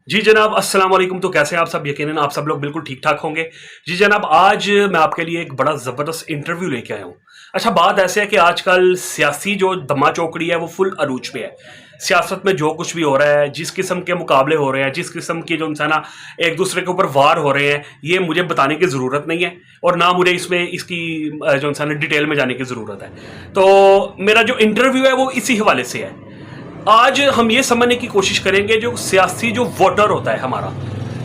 जी जनाब, अस्सलाम वालेकुम। तो कैसे हैं आप सब? यकीनन आप सब लोग बिल्कुल ठीक ठाक होंगे। जी जनाब, आज मैं आपके लिए एक बड़ा ज़बरदस्त इंटरव्यू लेके आया हूँ। अच्छा, बात ऐसे है कि आजकल सियासी जो दमा चौकड़ी है वो फुल अरूज पे है। सियासत में जो कुछ भी हो रहा है, जिस किस्म के मुकाबले हो रहे हैं, जिस किस्म की जो इंसान एक दूसरे के ऊपर वार हो रहे हैं, ये मुझे बताने की ज़रूरत नहीं है और ना मुझे इसमें इसकी जो इंसान डिटेल में जाने की ज़रूरत है। तो मेरा जो इंटरव्यू है वो इसी हवाले से है। आज हम ये समझने की कोशिश करेंगे जो सियासी जो वोटर होता है हमारा,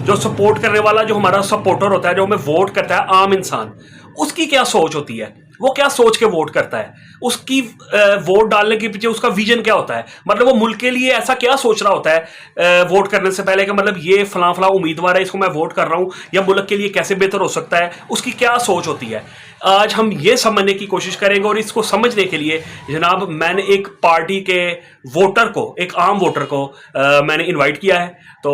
जो सपोर्ट करने वाला, जो हमारा सपोर्टर होता है, जो हमें वोट करता है, आम इंसान, उसकी क्या सोच होती है, वो क्या सोच के वोट करता है, उसकी वोट डालने के पीछे उसका विजन क्या होता है, मतलब वो मुल्क के लिए ऐसा क्या सोच रहा होता है वोट करने से पहले कि मतलब ये फलां फलां उम्मीदवार है, इसको मैं वोट कर रहा हूँ, या मुल्क के लिए कैसे बेहतर हो सकता है, उसकी क्या सोच होती है। आज हम ये समझने की कोशिश करेंगे और इसको समझने के लिए जनाब मैंने एक पार्टी के वोटर को, एक आम वोटर को मैंने इनवाइट किया है, तो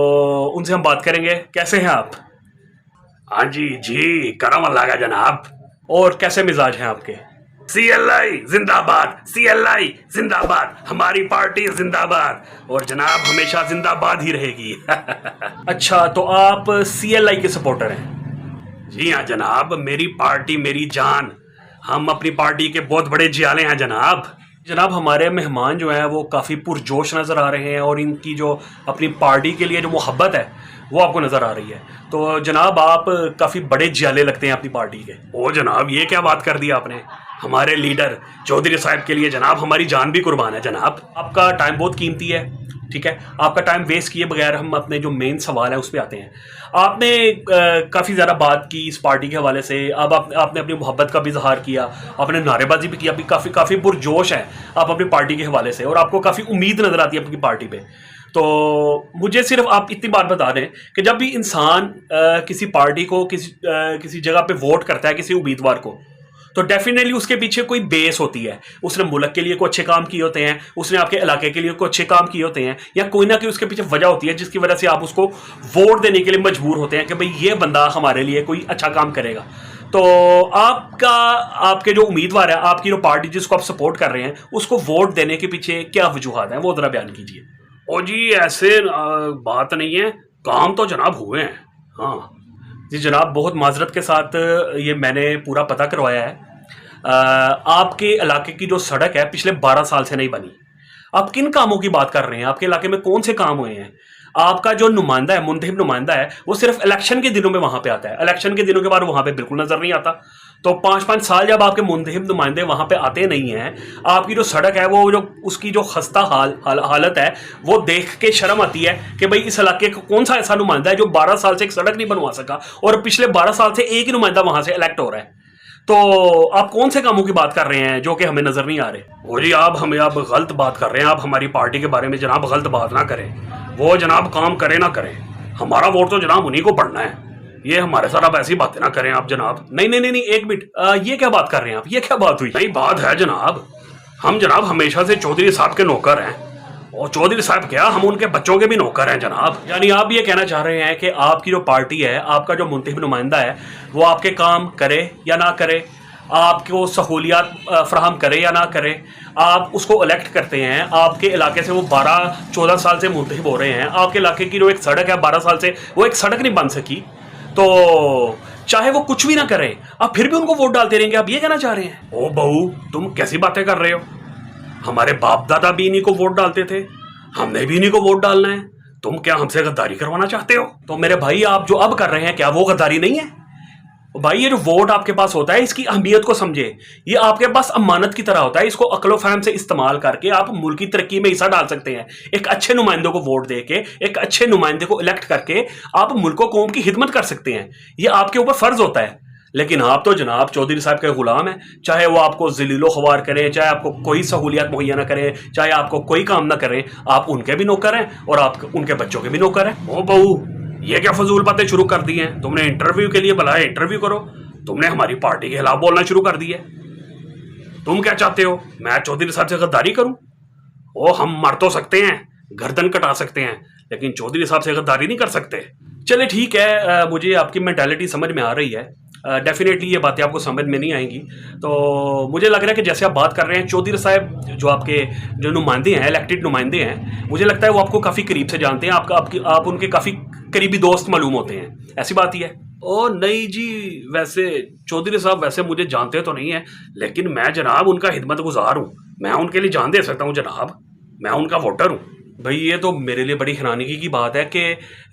उनसे हम बात करेंगे। कैसे हैं आप? हाँ जी जी, करम अल्लाह का जनाब। और कैसे मिजाज हैं आपके? CLI जिंदाबाद, CLI जिंदाबाद, हमारी पार्टी जिंदाबाद और जनाब हमेशा जिंदाबाद ही रहेगी। अच्छा, तो आप CLI के सपोर्टर हैं? जी हाँ जनाब, मेरी पार्टी मेरी जान। हम अपनी पार्टी के बहुत बड़े जियाले हैं जनाब। जनाब, हमारे मेहमान जो हैं वो काफ़ी पुरजोश नज़र आ रहे हैं और इनकी जो अपनी पार्टी के लिए जो मोहब्बत है वो आपको नज़र आ रही है। तो जनाब, आप काफ़ी बड़े जियाले लगते हैं अपनी पार्टी के। ओ जनाब, ये क्या बात कर दी आपने। हमारे लीडर चौधरी साहब के लिए जनाब हमारी जान भी कुर्बान है जनाब। आपका टाइम बहुत कीमती है, ठीक है? आपका टाइम वेस्ट किए बगैर हम अपने जो मेन सवाल है उस पर आते हैं। आपने काफ़ी ज़्यादा बात की इस पार्टी के हवाले से। अब आपने अपनी मोहब्बत का भी इजहार किया, आपने नारेबाजी भी की, अभी काफ़ी काफ़ी पुरजोश है आप अपनी पार्टी के हवाले से और आपको काफ़ी उम्मीद नज़र आती है अपनी पार्टी पे। तो मुझे सिर्फ आप इतनी बात बता दें कि जब भी इंसान किसी पार्टी को किसी जगह पे वोट करता है, किसी उम्मीदवार को, तो डेफिनेटली उसके पीछे कोई बेस होती है। उसने मुल्क के लिए कोई अच्छे काम किए होते हैं, उसने आपके इलाके के लिए कोई अच्छे काम किए होते हैं, या कोई ना कोई उसके पीछे वजह होती है जिसकी वजह से आप उसको वोट देने के लिए मजबूर होते हैं कि भाई ये बंदा हमारे लिए कोई अच्छा काम करेगा। तो आपका, आपके जो उम्मीदवार है, आपकी जो पार्टी जिसको आप सपोर्ट कर रहे हैं, उसको वोट देने के पीछे क्या वजूहत है, वो जरा बयान कीजिए। ओ जी, ऐसे बात नहीं है, काम तो जनाब हुए हैं। हाँ जी जनाब, बहुत माजरत के साथ ये मैंने पूरा पता करवाया है। आपके इलाके की जो सड़क है पिछले 12 साल से नहीं बनी। आप किन कामों की बात कर रहे हैं? आपके इलाके में कौन से काम हुए हैं? आपका जो नुमाइंदा है, मुंतखब नुमाइंदा है, वो सिर्फ इलेक्शन के दिनों में वहां पे आता है, इलेक्शन के दिनों के बाद वहां पे बिल्कुल नजर नहीं आता। तो 5-5 साल जब आपके मुंतखब नुमाइंदे वहां पे आते नहीं हैं, आपकी जो सड़क है वो जो उसकी जो खस्ता हालत है वो देख के शर्म आती है कि भाई इस इलाके का कौन सा ऐसा नुमाइंदा है जो 12 साल से एक सड़क नहीं बनवा सका और पिछले 12 साल से एक ही नुमाइंदा वहां से इलेक्ट हो रहा है। तो आप कौन से कामों की बात कर रहे हैं जो कि हमें नजर नहीं आ रहे? वो जी, आप हमें अब गलत बात कर रहे हैं। आप हमारी पार्टी के बारे में जनाब गलत बात ना करें। वो जनाब काम करे ना करें, हमारा वोट तो जनाब उन्हीं को पड़ना है। ये हमारे साथ आप ऐसी बातें ना करें आप जनाब। नहीं नहीं नहीं नहीं, एक मिनट, ये क्या बात कर रहे हैं आप? ये क्या बात हुई? नहीं, बात है जनाब, हम जनाब हमेशा से चौधरी साहब के नौकर हैं और चौधरी साहब क्या, हम उनके बच्चों के भी नौकर हैं जनाब। यानी आप ये कहना चाह रहे हैं कि आपकी जो पार्टी है, आपका जो मुंतखब नुमाइंदा है, वो आपके काम करे या ना करे, आपको सहूलियात फराहम करे या ना करे, आप उसको इलेक्ट करते हैं, आपके इलाके से वो 12-14 साल से मुंतखब हो रहे हैं, आपके इलाके की जो एक सड़क है 12 साल से वो एक सड़क नहीं बन सकी, तो चाहे वो कुछ भी ना करे आप फिर भी उनको वोट डालते रहेंगे, आप ये कहना चाह रहे हैं? ओ बहू, तुम कैसी बातें कर रहे हो। हमारे बाप दादा भी इन्हीं को वोट डालते थे, हमने भी इन्हीं को वोट डालना है। तुम क्या हमसे गद्दारी करवाना चाहते हो? तो मेरे भाई, आप जो अब कर रहे हैं क्या वो गद्दारी नहीं है? भाई, ये जो वोट आपके पास होता है इसकी अहमियत को समझे। ये आपके पास अमानत की तरह होता है, इसको अक्लो फहम से इस्तेमाल करके आप मुल्क की तरक्की में हिस्सा डाल सकते हैं। एक अच्छे नुमाइंदों को वोट देके, एक अच्छे नुमाइंदे को इलेक्ट करके आप मुल्क को कौम की खिदमत कर सकते हैं। ये आपके ऊपर फर्ज होता है। लेकिन आप तो जनाब चौधरी साहब के गुलाम हैं, चाहे वो आपको जलीलो ख्वार करें, चाहे आपको कोई सहूलियत मुहैया ना करें, चाहे आपको कोई काम ना करें, आप उनके भी नौकर हैं और आप उनके बच्चों के भी नौकर हैं। ओ बहू, ये क्या फजूल बातें शुरू कर दी हैं? तुमने इंटरव्यू के लिए बुलाया, इंटरव्यू करो। तुमने हमारी पार्टी के खिलाफ बोलना शुरू कर दिया। तुम क्या चाहते हो, मैं चौधरी साहब से गद्दारी करूं? ओ, हम मर तो सकते हैं, गर्दन कटा सकते हैं, लेकिन चौधरी साहब से गद्दारी नहीं कर सकते। चले ठीक है, मुझे आपकी मेंटालिटी समझ में आ रही है। डेफिनेटली ये बातें आपको समझ में नहीं आएंगी। तो मुझे लग रहा है कि जैसे आप बात कर रहे हैं, चौधरी साहब जो आपके जो नुमाइंदे हैं, इलेक्टेड नुमाइंदे हैं, मुझे लगता है वो आपको काफ़ी करीब से जानते हैं, आप उनके काफ़ी करीबी दोस्त मालूम होते हैं, ऐसी बात ही है। ओ नहीं जी, वैसे चौधरी साहब वैसे मुझे जानते तो नहीं है, लेकिन मैं जनाब उनका खिदमत गुजार हूँ, मैं उनके लिए जान दे सकता हूँ जनाब, मैं उनका वोटर हूँ। भाई ये तो मेरे लिए बड़ी हैरानगी की बात है कि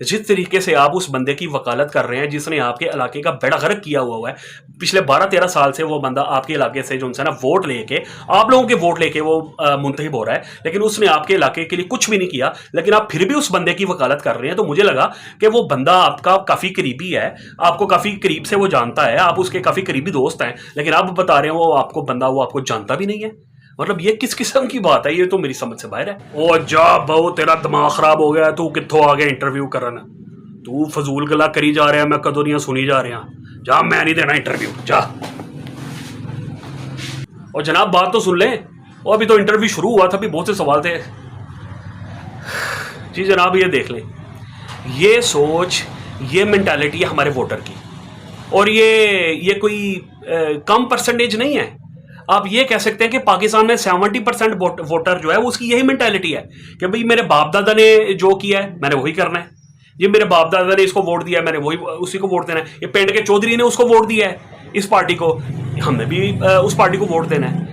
जिस तरीके से आप उस बंदे की वकालत कर रहे हैं जिसने आपके इलाके का बेड़ा गर्क किया हुआ है, पिछले 12-13 साल से वो बंदा आपके इलाके से जो उनसे ना वोट लेके, आप लोगों के वोट लेके वो मुंतखब हो रहा है, लेकिन उसने आपके इलाके के लिए कुछ भी नहीं किया, लेकिन आप फिर भी उस बंदे की वकालत कर रहे हैं। तो मुझे लगा कि वो बंदा आपका काफ़ी करीबी है, आपको काफ़ी करीब से वो जानता है, आप उसके काफ़ी करीबी दोस्त हैं, लेकिन आप बता रहे हैं वो आपको जानता भी नहीं है। मतलब ये किस किस्म की बात है, ये तो मेरी समझ से बाहर है। ओ जा बहु, तेरा दिमाग खराब हो गया, तू कित्थों आ गया इंटरव्यू करन, तू फजूल गला करी जा रहा है, मैं कदों दियां सुनी जा रहा, जा मैं नहीं देना इंटरव्यू, जा। और जनाब बात तो सुन लें, और अभी तो इंटरव्यू शुरू हुआ था, अभी बहुत से सवाल थे। जी जनाब ये देख लें, ये सोच, ये मेंटालिटी है हमारे वोटर की, और ये कोई कम परसेंटेज नहीं है। आप ये कह सकते हैं कि पाकिस्तान में 70% वोटर जो है वो उसकी यही मेंटालिटी है कि भाई मेरे बाप दादा ने जो किया है मैंने वही करना है, ये मेरे बाप दादा ने इसको वोट दिया है मैंने वही उसी को वोट देना है, ये पिंड के चौधरी ने उसको वोट दिया है इस पार्टी को, हमने भी उस पार्टी को वोट देना है।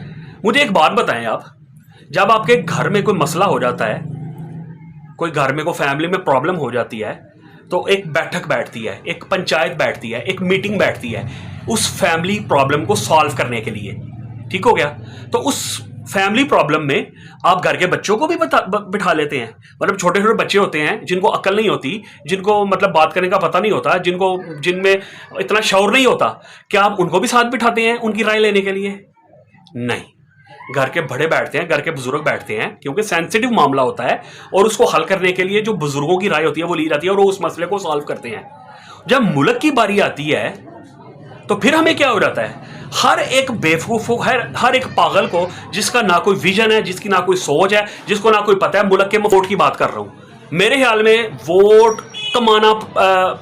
मुझे एक बात बताएं आप, जब आपके घर में कोई मसला हो जाता है, कोई घर में कोई फैमिली में प्रॉब्लम हो जाती है, तो एक बैठक बैठती है, एक पंचायत बैठती है, एक मीटिंग बैठती है उस फैमिली प्रॉब्लम को सॉल्व करने के लिए, ठीक हो गया। तो उस फैमिली प्रॉब्लम में आप घर के बच्चों को भी बिठा लेते हैं, मतलब छोटे छोटे बच्चे होते हैं जिनको अक्ल नहीं होती, जिनको मतलब बात करने का पता नहीं होता, जिनमें इतना शौर नहीं होता, क्या आप उनको भी साथ बिठाते हैं उनकी राय लेने के लिए? नहीं, घर के बड़े बैठते हैं, घर के बुजुर्ग बैठते हैं, क्योंकि सेंसिटिव मामला होता है और उसको हल करने के लिए जो बुजुर्गों की राय होती है वो ली जाती है और वो उस मसले को सॉल्व करते हैं। जब मुल्क की बारी आती है तो फिर हमें क्या हो जाता है, हर एक बेवकूफ को, हर एक पागल को, जिसका ना कोई विजन है, जिसकी ना कोई सोच है, जिसको ना कोई पता है, मुल्क के वोट की बात कर रहा हूं। मेरे ख्याल में वोट कमाना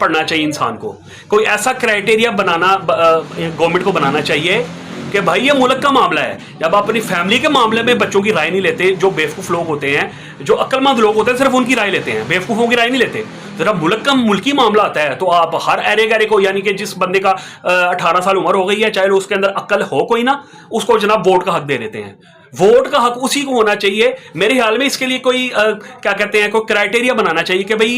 पड़ना चाहिए इंसान को, कोई ऐसा क्राइटेरिया बनाना गवर्नमेंट को बनाना चाहिए कि भाई ये मुल्क का मामला है। जब आप अपनी फैमिली के मामले में बच्चों की राय नहीं लेते, जो बेवकूफ़ लोग होते हैं, जो अक्लमंद लोग होते हैं, सिर्फ उनकी राय लेते हैं, बेवकूफ़ों की राय नहीं लेते। जब मुल्की मामला आता है तो आप हर अरे गरे को, यानी कि जिस बंदे का 18 साल उम्र हो गई है, चाहे उसके अंदर अक्ल हो कोई ना, उसको जनाब वोट का हक दे देते हैं। वोट का हक उसी को होना चाहिए मेरे ख्याल में। इसके लिए कोई क्या कहते हैं, कोई क्राइटेरिया बनाना चाहिए कि भाई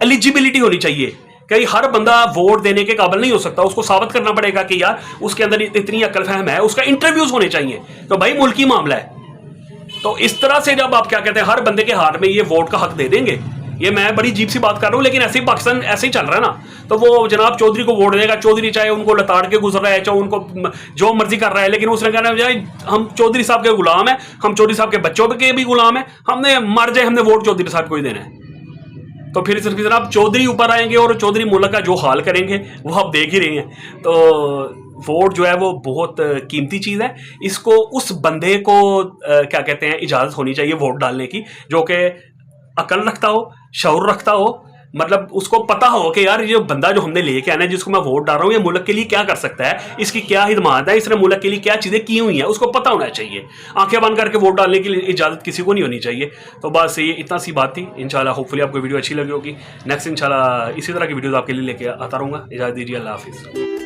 एलिजिबिलिटी होनी चाहिए कि हर बंदा वोट देने के काबिल नहीं हो सकता, उसको साबित करना पड़ेगा कि यार उसके अंदर इतनी अक्ल फहम है, उसका इंटरव्यूज होने चाहिए, तो भाई मुल्की मामला है। तो इस तरह से जब आप क्या कहते हैं हर बंदे के हाथ में ये वोट का हक दे देंगे, ये मैं बड़ी अजीब सी बात कर रहा हूँ, लेकिन ऐसे ही पाकिस्तान ऐसे ही चल रहा है ना। तो वो जनाब चौधरी को वोट देगा, चौधरी चाहे उनको लताड़ के गुजर रहा है, चाहे उनको जो मर्जी कर रहा है, लेकिन उसने कहना है हम चौधरी साहब के गुलाम हैं, हम चौधरी साहब के बच्चों के भी गुलाम हैं, हमने मर जाए हमने वोट चौधरी साहब को ही देना है। तो फिर सिर्फ जनाब चौधरी ऊपर आएंगे और चौधरी मुल्क का जो हाल करेंगे वो आप देख ही रहे हैं। तो वोट जो है वो बहुत कीमती चीज़ है, इसको उस बंदे को क्या कहते हैं इजाज़त होनी चाहिए वोट डालने की, जो कि अकल रखता हो, शऊर रखता हो, मतलब उसको पता हो कि यार ये बंदा जो हमने लेके आना है, जिसको मैं वोट डाल रहा हूँ, ये मुल्क के लिए क्या कर सकता है, इसकी क्या हिदमात है, इसने मुल्क के लिए क्या चीज़ें की हुई हैं, उसको पता होना चाहिए। आंखें बंद करके वोट डालने की इजाज़त किसी को नहीं होनी चाहिए। तो बस ये इतना सी बात थी। इंशाल्लाह होपफुली आपको वीडियो अच्छी लगी होगी। नेक्स्ट इंशाल्लाह इसी तरह की वीडियोज़ आपके लिए लेके आता रहूँगा। इजाज़त दीजिए, अल्लाह हाफिज़।